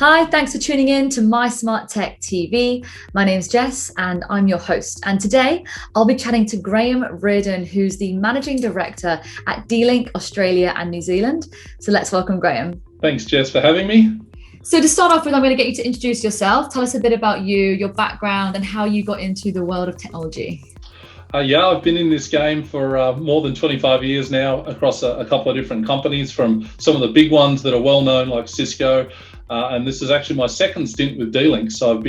Hi, thanks for tuning in to My Smart Tech TV. My name's Jess and I'm your host. And today I'll be chatting to Graeme Reardon, who's the Managing Director at DLink Australia and New Zealand. So let's welcome Graeme. Thanks, Jess, for having me. So to start off with, I'm going to get you to introduce yourself. Tell us a bit about you, your background, and how you got into the world of technology. I've been in this game for more than 25 years now across a couple of different companies, from some of the big ones that are well known like Cisco. And this is actually my second stint with DLink. So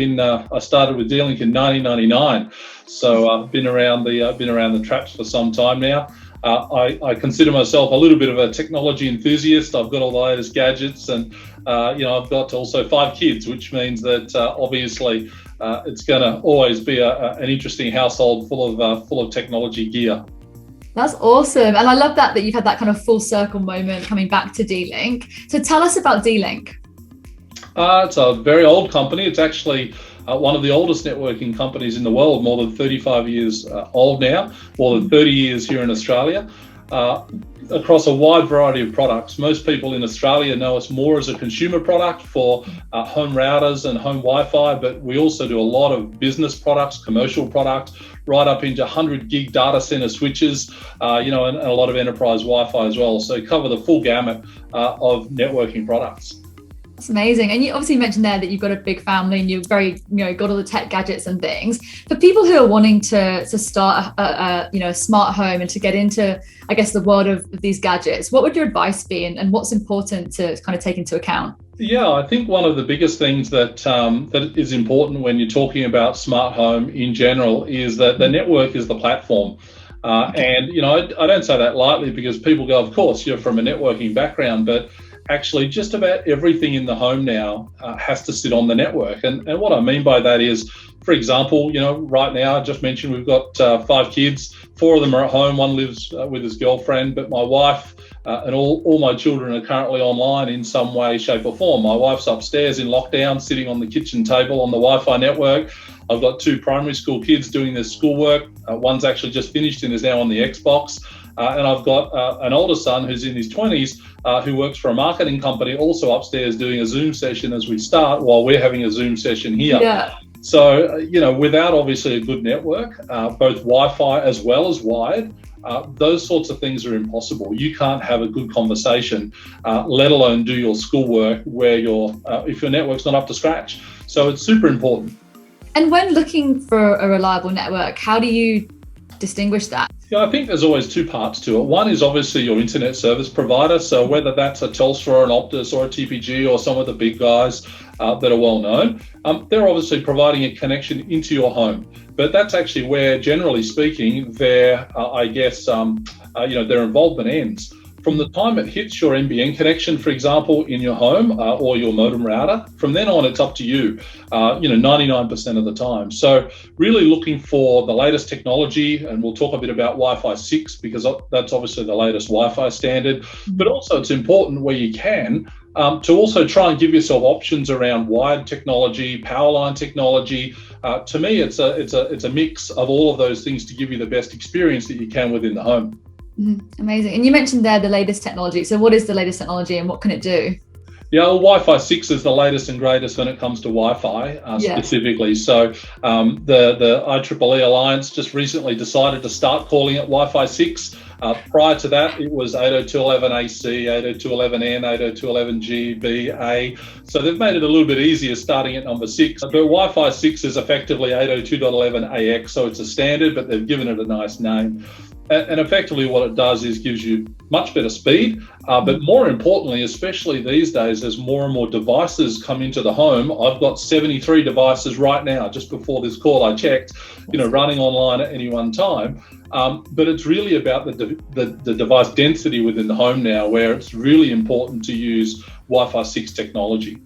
I started with DLink in 1999. So I've been around the traps for some time now. I consider myself a little bit of a technology enthusiast. I've got all the latest gadgets, and I've got also 5 kids, which means that obviously it's going to always be an interesting household full of technology gear. That's awesome, and I love that you've had that kind of full circle moment coming back to DLink. So tell us about DLink. It's a very old company. It's actually one of the oldest networking companies in the world, more than 35 years old now, more than 30 years here in Australia, across a wide variety of products. Most people in Australia know us more as a consumer product for home routers and home Wi-Fi, but we also do a lot of business products, commercial products, right up into 100 gig data center switches, and a lot of enterprise Wi-Fi as well. So cover the full gamut of networking products. That's amazing. And you obviously mentioned there that you've got a big family and you've got all the tech gadgets and things. For people who are wanting to start a smart home and to get into, I guess, the world of these gadgets, what would your advice be, and what's important to kind of take into account? Yeah, I think one of the biggest things that is important when you're talking about smart home in general is that the network is the platform. And I don't say that lightly, because people go, of course, you're from a networking background, but actually just about everything in the home now has to sit on the network. And what I mean by that is, for example, right now, I just mentioned we've got 5 kids. 4 of them are at home. One lives with his girlfriend, but my wife and all my children are currently online in some way, shape or form. My wife's upstairs in lockdown, sitting on the kitchen table on the Wi-Fi network. I've got 2 primary school kids doing their schoolwork. One's actually just finished and is now on the Xbox. And I've got an older son who's in his 20s who works for a marketing company, also upstairs doing a Zoom session as we start, while we're having a Zoom session here. Yeah. So, without obviously a good network, both Wi-Fi as well as wired, those sorts of things are impossible. You can't have a good conversation, let alone do your schoolwork where if your network's not up to scratch. So it's super important. And when looking for a reliable network, how do you distinguish that? Yeah, I think there's always 2 parts to it. One is obviously your internet service provider. So whether that's a Telstra or an Optus or a TPG or some of the big guys that are well known, they're obviously providing a connection into your home. But that's actually where, generally speaking, their involvement ends. From the time it hits your NBN connection, for example, in your home or your modem router, from then on, it's up to you, 99% of the time. So really looking for the latest technology, and we'll talk a bit about Wi-Fi 6, because that's obviously the latest Wi-Fi standard. But also it's important where you can to also try and give yourself options around wired technology, power line technology. To me, it's a mix of all of those things to give you the best experience that you can within the home. Amazing. And you mentioned there the latest technology. So what is the latest technology and what can it do? Yeah, well, Wi-Fi 6 is the latest and greatest when it comes to Wi-Fi specifically. So the IEEE Alliance just recently decided to start calling it Wi-Fi 6. Prior to that, it was 802.11ac, 802.11n, 802.11g, b, a. So they've made it a little bit easier starting at number 6. But Wi-Fi 6 is effectively 802.11ax, so it's a standard, but they've given it a nice name. And effectively what it does is gives you much better speed, but more importantly, especially these days, as more and more devices come into the home. I've got 73 devices right now, just before this call I checked, running online at any one time. But it's really about the device density within the home now, where it's really important to use Wi-Fi 6 technology.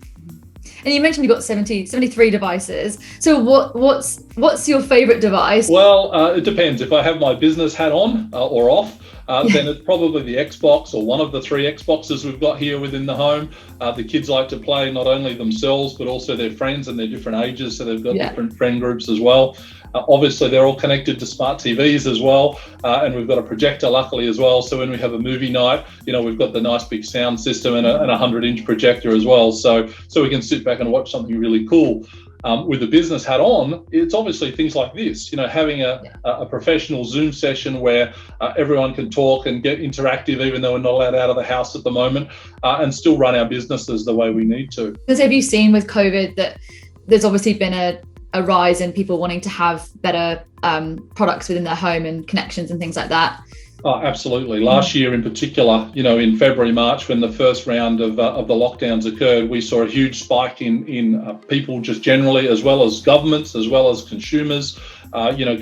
And you mentioned you've got 73 devices. So what's your favorite device? Well, it depends. If I have my business hat on or off, then it's probably the Xbox or one of the 3 Xboxes we've got here within the home. The kids like to play not only themselves, but also their friends, and they're different ages, so they've got different friend groups as well. Obviously, they're all connected to smart TVs as well, and we've got a projector, luckily, as well. So when we have a movie night, we've got the nice big sound system and a 100-inch projector as well. So we can sit back and watch something really cool. With the business hat on, it's obviously things like this, having a professional Zoom session where everyone can talk and get interactive, even though we're not allowed out of the house at the moment, and still run our businesses the way we need to. Because have you seen with COVID that there's obviously been a rise in people wanting to have better products within their home and connections and things like that? Oh, absolutely. Last year in particular, in February, March, when the first round of the lockdowns occurred, we saw a huge spike in people just generally, as well as governments, as well as consumers,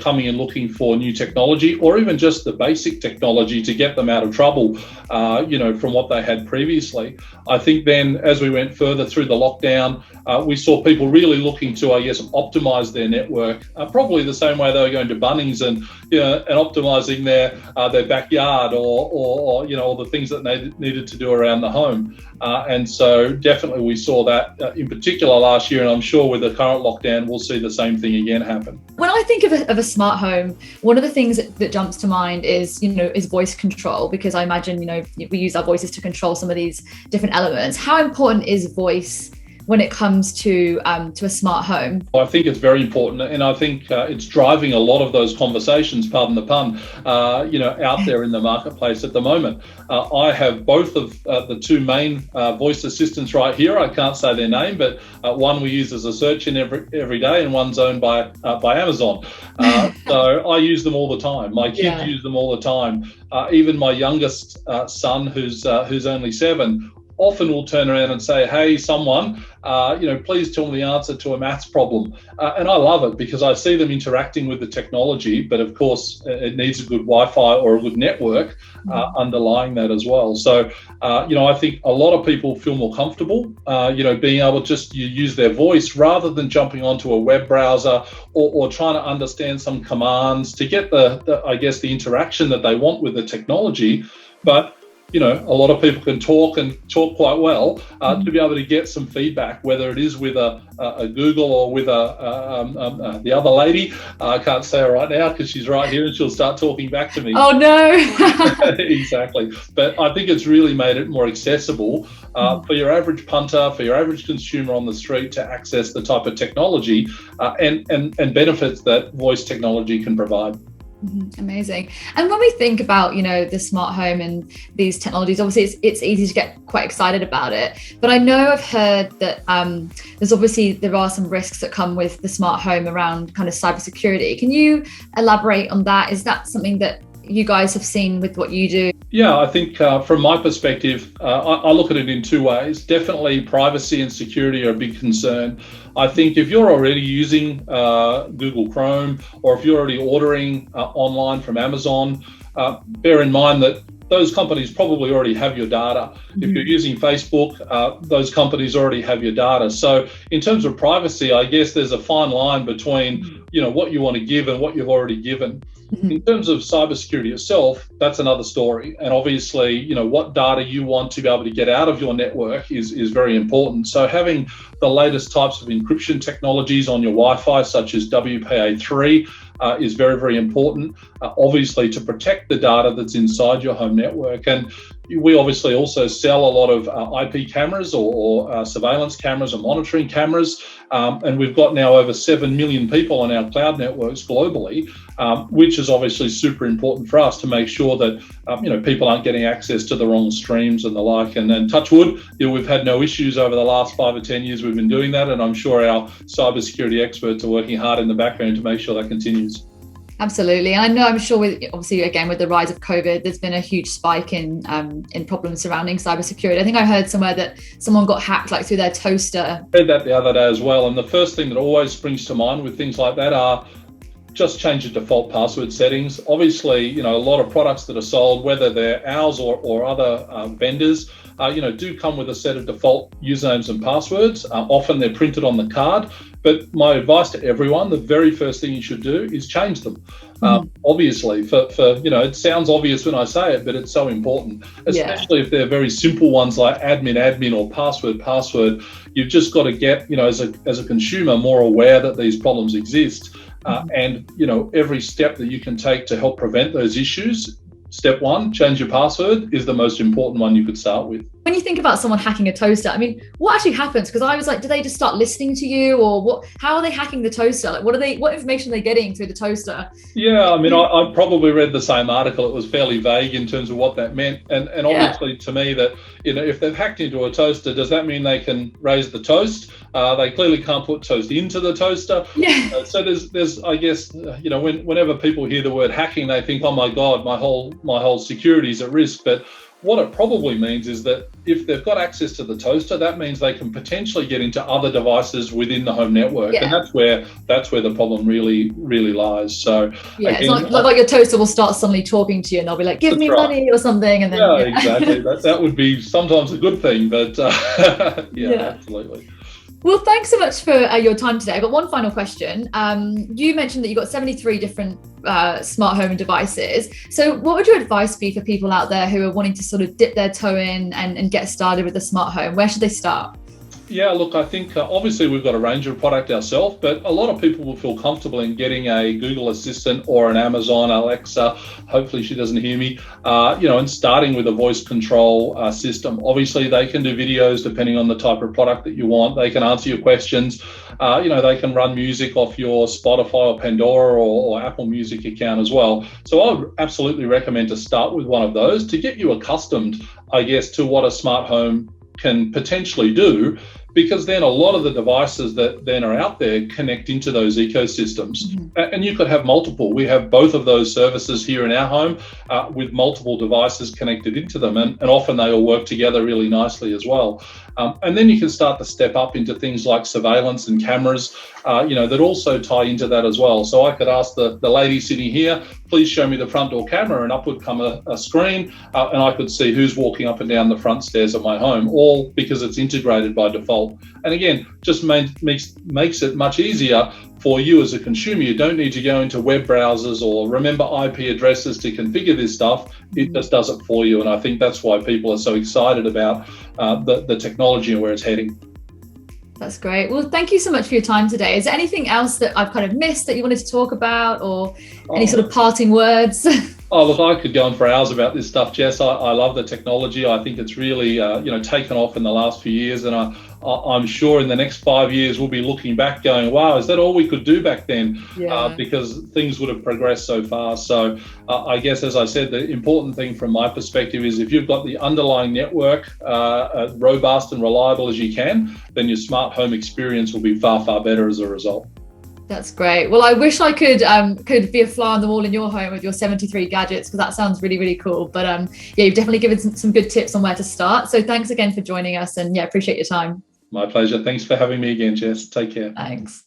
coming and looking for new technology, or even just the basic technology to get them out of trouble, from what they had previously. I think then as we went further through the lockdown, we saw people really looking to, optimize their network, probably the same way they were going to Bunnings and optimizing their backyard or the things that they needed to do around the home. And so definitely we saw that in particular last year, and I'm sure with the current lockdown, we'll see the same thing again happen. When I think of a smart home, one of the things that jumps to mind is voice control, because I imagine, we use our voices to control some of these different elements. How important is voice when it comes to a smart home? I think it's very important, and I think it's driving a lot of those conversations, pardon the pun, out there in the marketplace at the moment. I have both of the 2 main voice assistants right here. I can't say their name, but one we use as a search in every day, and one's owned by Amazon. So I use them all the time. My kids use them all the time. Even my youngest son, who's only 7, often will turn around and say, hey, someone, please tell me the answer to a maths problem. And I love it because I see them interacting with the technology, but of course it needs a good Wi-Fi or a good network underlying that as well. So, I think a lot of people feel more comfortable, being able to just use their voice rather than jumping onto a web browser or trying to understand some commands to get the interaction that they want with the technology. But a lot of people can talk quite well to be able to get some feedback, whether it is with a Google or with the other lady. I can't say her right now because she's right here and she'll start talking back to me. Oh, no. Exactly. But I think it's really made it more accessible for your average punter, for your average consumer on the street to access the type of technology and benefits that voice technology can provide. Amazing. And when we think about, the smart home and these technologies, obviously it's easy to get quite excited about it. But I know I've heard that there are some risks that come with the smart home around kind of cybersecurity. Can you elaborate on that? Is that something that you guys have seen with what you do? Yeah, I think from my perspective, I look at it in 2 ways. Definitely privacy and security are a big concern. I think if you're already using Google Chrome, or if you're already ordering online from Amazon, bear in mind that those companies probably already have your data. If you're using Facebook, those companies already have your data. So in terms of privacy, I guess there's a fine line between, what you want to give and what you've already given. In terms of cybersecurity itself, that's another story. And obviously, what data you want to be able to get out of your network is very important. So having the latest types of encryption technologies on your Wi-Fi, such as WPA3, is very, very important, obviously, to protect the data that's inside your home network. And we obviously also sell a lot of IP cameras or surveillance cameras and monitoring cameras. And we've got now over 7 million people on our cloud networks globally, which is obviously super important for us to make sure that, people aren't getting access to the wrong streams and the like. And then touch wood, we've had no issues over the last 5 or 10 years we've been doing that. And I'm sure our cybersecurity experts are working hard in the background to make sure that continues. Absolutely. And I'm sure with the rise of COVID, there's been a huge spike in problems surrounding cybersecurity. I think I heard somewhere that someone got hacked through their toaster. I heard that the other day as well. And the first thing that always springs to mind with things like that are just change the default password settings. Obviously, a lot of products that are sold, whether they're ours or other vendors, do come with a set of default usernames and passwords. Often they're printed on the card. But my advice to everyone, the very first thing you should do is change them. Obviously, for it sounds obvious when I say it, but it's so important, especially if they're very simple ones like admin or password. You've just got to get, as a consumer, more aware that these problems exist. And every step that you can take to help prevent those issues. Step one, change your password, is the most important one you could start with. When you think about someone hacking a toaster, I mean, what actually happens? Because I was like, do they just start listening to you, or what? How are they hacking the toaster? Like, what information are they getting through the toaster? Yeah, I mean, I probably read the same article. It was fairly vague in terms of what that meant. And obviously to me that, if they've hacked into a toaster, does that mean they can raise the toast? They clearly can't put toast into the toaster. Yeah. So there's I guess, whenever people hear the word hacking, they think, oh my God, my whole security is at risk. But what it probably means is that if they've got access to the toaster, that means they can potentially get into other devices within the home network, and that's where the problem really lies. So again, it's not like your toaster will start suddenly talking to you, and they'll be like, "Give me money" or something, and then exactly. That would be sometimes a good thing, but absolutely. Well, thanks so much for your time today. I've got one final question. You mentioned that you've got 73 different smart home devices. So what would your advice be for people out there who are wanting to sort of dip their toe in and get started with a smart home? Where should they start? Yeah, look, I think obviously we've got a range of product ourselves, but a lot of people will feel comfortable in getting a Google Assistant or an Amazon Alexa. Hopefully she doesn't hear me, and starting with a voice control system. Obviously they can do videos depending on the type of product that you want. They can answer your questions. They can run music off your Spotify or Pandora or Apple Music account as well. So I would absolutely recommend to start with one of those to get you accustomed, I guess, to what a smart home can potentially do, because then a lot of the devices that then are out there connect into those ecosystems. And you could have multiple. We have both of those services here in our home with multiple devices connected into them, and often they all work together really nicely as well. And then you can start to step up into things like surveillance and cameras, that also tie into that as well. So I could ask the lady sitting here, please show me the front door camera, and up would come a screen, and I could see who's walking up and down the front stairs of my home, all because it's integrated by default. And again, just makes it much easier for you as a consumer. You don't need to go into web browsers or remember IP addresses to configure this stuff. It just does it for you. And I think that's why people are so excited about the technology and where it's heading. That's great. Well, thank you so much for your time today. Is there anything else that I've kind of missed that you wanted to talk about, or any sort of parting words? Oh, look, I could go on for hours about this stuff, Jess. I love the technology. I think it's really, taken off in the last few years. And I'm sure in the next 5 years, we'll be looking back going, wow, is that all we could do back then? Because things would have progressed so fast. So I guess, as I said, the important thing from my perspective is if you've got the underlying network robust and reliable as you can, then your smart home experience will be far, far better as a result. That's great. Well, I wish I could be a fly on the wall in your home with your 73 gadgets, because that sounds really, really cool. But you've definitely given some good tips on where to start. So thanks again for joining us, and appreciate your time. My pleasure. Thanks for having me again, Jess. Take care. Thanks.